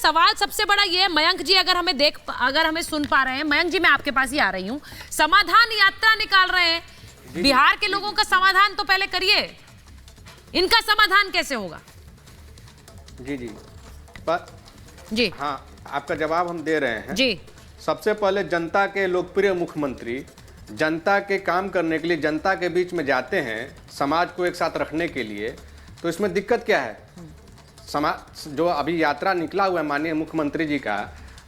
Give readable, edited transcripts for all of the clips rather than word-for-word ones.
सवाल सबसे बड़ा ये है, मयंक जी अगर हमें सुन पा रहे हैं, मयंक जी मैं आपके पास ही आ रही हूँ, समाधान यात्रा निकाल रहे हैं, बिहार के लोगों का समाधान तो पहले करिए, इनका समाधान कैसे होगा? जी जी हाँ, आपका जवाब हम दे रहे हैं जी। सबसे पहले जनता के लोकप्रिय मुख्यमंत्री जनता के काम करने के लिए जनता के बीच में जाते हैं, समाज को एक साथ रखने के लिए, तो इसमें दिक्कत क्या है? समाज जो अभी यात्रा निकला हुआ है माननीय मुख्यमंत्री जी का,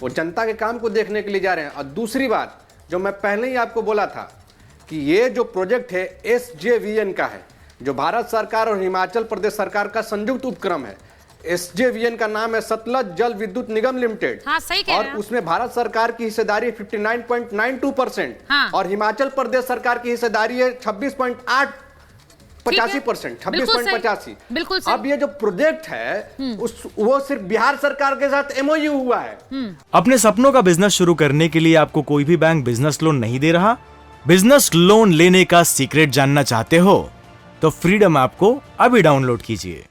वो जनता के काम को देखने के लिए जा रहे हैं। और दूसरी बात जो मैं पहले ही आपको बोला था कि ये जो प्रोजेक्ट है SJVN का है, जो भारत सरकार और हिमाचल प्रदेश सरकार का संयुक्त उपक्रम है। SJVN का नाम है सतलज जल विद्युत निगम लिमिटेड। हाँ, सही कह रहे हैं। और उसमें भारत सरकार की हिस्सेदारी 59.92% हाँ। और हिमाचल प्रदेश सरकार की हिस्सेदारी है 26.85%, 26.85। बिल्कुल। अब ये जो प्रोजेक्ट है वो सिर्फ बिहार सरकार के साथ MOU हुआ है। अपने सपनों का बिजनेस शुरू करने के लिए आपको कोई भी बैंक बिजनेस लोन नहीं दे रहा? बिजनेस लोन लेने का सीक्रेट जानना चाहते हो तो फ्रीडम ऐप को अभी डाउनलोड कीजिए।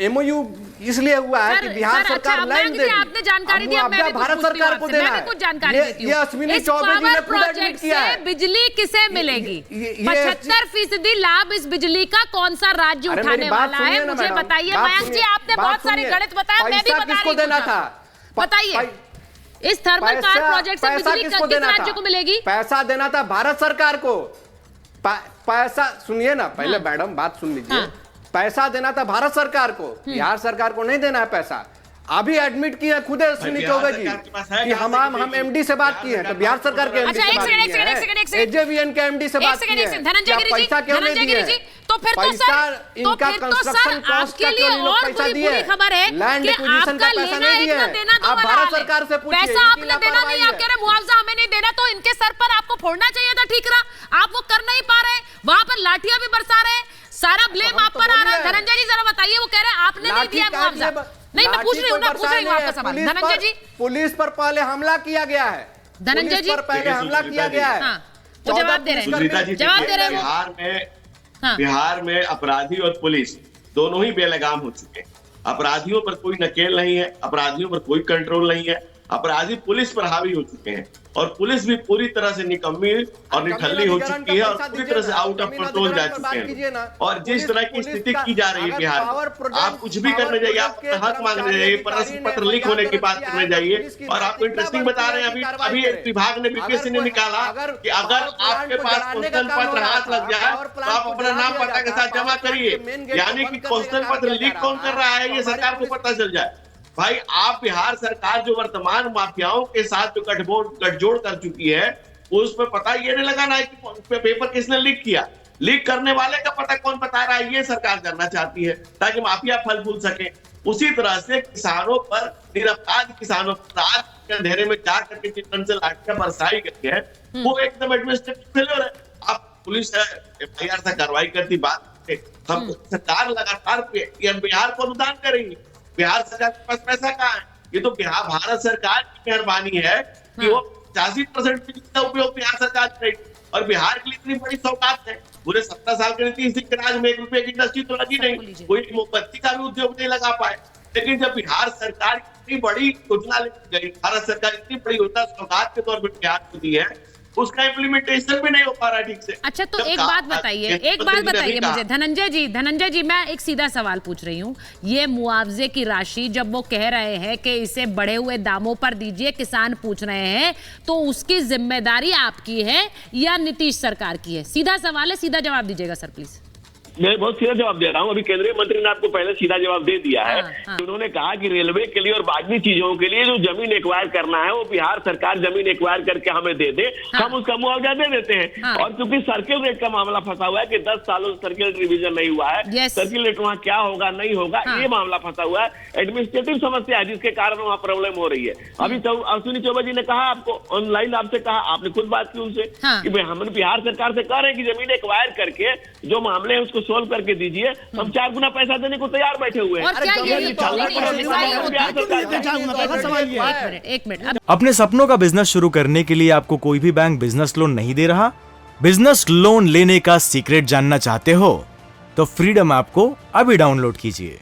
MOU इसलिए हुआ है कि बिहार सरकार लैंड देगी। आपने जानकारी दी, मैं भी भारत सरकार को देना है। कुछ जानकारी देती हूं। ये अश्विनी चौबे जी ने खुद एडमिट किया है। बिजली किसे मिलेगी? 75% लाभ इस बिजली का कौन सा राज्य उठाने वाला है? मुझे बताइए मयंक जी, आपने बहुत सारे गणित बताया, मैं भी बता रही हूं। बताइए इस थर्मल पावर प्रोजेक्ट से बिजली किस राज्य को मिलेगी? पैसा देना था भारत सरकार को। पैसा सुनिए ना, पहले मैडम बात सुन लीजिए। पैसा देना था भारत सरकार को, बिहार सरकार को नहीं देना है पैसा। अभी एडमिट किए खुद अश्विनी चौबे जी कि हम MD से बात किए हैं, तो बिहार सरकार के MD से बात किए हैं, SJVN के MD से बात किए हैं। पैसा क्यों नहीं दिए? तो फिर तो सर इनका कंस्ट्रक्शन कॉस्ट का क्यों लोग पैसा दिए? खबर है लैंड एक्विजिशन का पैसा नहीं दिए। आप भारत सरकार से पूछिए, पैसा आपने देना नहीं, आप कह रहे मुआवजा हमें नहीं देना, तो इनके सर पर आपको फोड़ना चाहिए था ठीकरा। आप वो कर नहीं पा रहे, वहां पर लाठियां भी बरसा रहे, सारा ब्लेम आप पर आ रहा है। धनंजय जी जरा बताइए, वो कह रहे हैं आपने नहीं दिया मुआवजा। नहीं, मैं पूछ रही हूँ आपका सवाल। धनंजय जी, पुलिस पर पहले हमला किया गया है। धनंजय जी पर पहले हमला किया गया है। वो जवाब दे रहे हैं, जवाब दे रहे हैं। बिहार में अपराधी और पुलिस दोनों ही बेलगाम हो चुके हैं। अपराधियों पर कोई नकेल नहीं है, अपराधियों पर कोई कंट्रोल नहीं है, अपराधी पुलिस पर हावी हो चुके हैं और पुलिस भी पूरी तरह से निकम्मी और निठल्ली हो चुकी है और पूरी तरह से आउट ऑफ कंट्रोल जा चुके हैं। और जिस तरह की स्थिति की जा रही है बिहार में, आप कुछ भी करने जाइए, आप हक मांगने जाइए, प्रश्न पत्र लीक होने की बात करने जाइए। और आपको इंटरेस्टिंग बता रहे हैं, अभी एक विभाग ने BPSC ने निकाला कि अगर आपके पास क्वेश्चन पत्र हाथ लग जाए तो आप अपना नाम पता के साथ जमा करिए, यानी कि क्वेश्चन पत्र लीक कौन कर रहा है ये सरकार को पता चल जाए। भाई, आप बिहार सरकार जो वर्तमान माफियाओं के साथ जो गठजोड़ कर चुकी है, उस पर पता ये नहीं लगाना है कि पेपर किसने लीक किया। लीक करने वाले का पता कौन बता रहा है, ये सरकार करना चाहती है ताकि माफिया फल फूल सके। उसी तरह से किसानों पर, निरपराध किसानों पर आज के अंधेरे में जा करके चिकन से लाठियां बरसाई गई है, वो एकदम एडमिनिस्ट्रेटिव फेलियर है। आप पुलिस FIR से कार्रवाई करती बात, हम सरकार लगातार बिहार को अनुदान करेंगे। बिहार सरकार के पास पैसा कहाँ है? ये तो बिहार भारत सरकार की मेहरबानी है कि वो 85% बिजली का उपयोग बिहार सरकार करेगी। और बिहार की इतनी बड़ी सौगात है, पूरे 17 साल के नीतीश के राज में 1 रुपए की इंडस्ट्री तो लगी नहीं, कोई मोमबत्ती का भी उद्योग नहीं लगा पाए। लेकिन जब बिहार सरकार इतनी बड़ी योजना लेकर गई, भारत सरकार इतनी बड़ी योजना सौगात के तौर पर बिहार को दी है, उसका इम्प्लीमेंटेशन भी नहीं हो पा रहा ठीक से। अच्छा, तो एक बात बताइए मुझे धनंजय जी, मैं एक सीधा सवाल पूछ रही हूँ। ये मुआवजे की राशि जब वो कह रहे हैं कि इसे बढ़े हुए दामों पर दीजिए, किसान पूछ रहे हैं, तो उसकी जिम्मेदारी आपकी है या नीतीश सरकार की है? सीधा सवाल है, सीधा जवाब दीजिएगा सर प्लीज। मैं बहुत सीधा जवाब दे रहा हूँ। अभी केंद्रीय मंत्री ने आपको पहले सीधा जवाब दे दिया है। उन्होंने कहा कि रेलवे के लिए और बाकी चीजों के लिए जो जमीन एक्वायर करना है वो बिहार सरकार जमीन एक्वायर करके हमें दे दे, हम उसका मुआवजा दे देते हैं। और क्योंकि सर्किल रेट का मामला फंसा हुआ है कि 10 सालों से सर्किल रेट रिवीजन नहीं हुआ है, सर्किल रेट वहाँ क्या होगा नहीं होगा, ये मामला फंसा हुआ है। एडमिनिस्ट्रेटिव समस्या है जिसके कारण वहाँ प्रॉब्लम हो रही है। अभी अश्विनी चौबे जी ने कहा, आपको ऑनलाइन आपसे कहा, आपने खुद बात की उनसे कि हम बिहार सरकार से कह रहे हैं कि जमीन एक्वायर करके जो मामले हैं उसको सोल्व करके दीजिए, हम 4 गुना पैसा देने को तैयार बैठे हुए हैं। एक मिनट, अपने सपनों का बिजनेस शुरू करने के लिए आपको कोई भी बैंक बिजनेस लोन नहीं दे रहा? बिजनेस लोन लेने का सीक्रेट जानना चाहते हो तो फ्रीडम ऐप को अभी डाउनलोड कीजिए।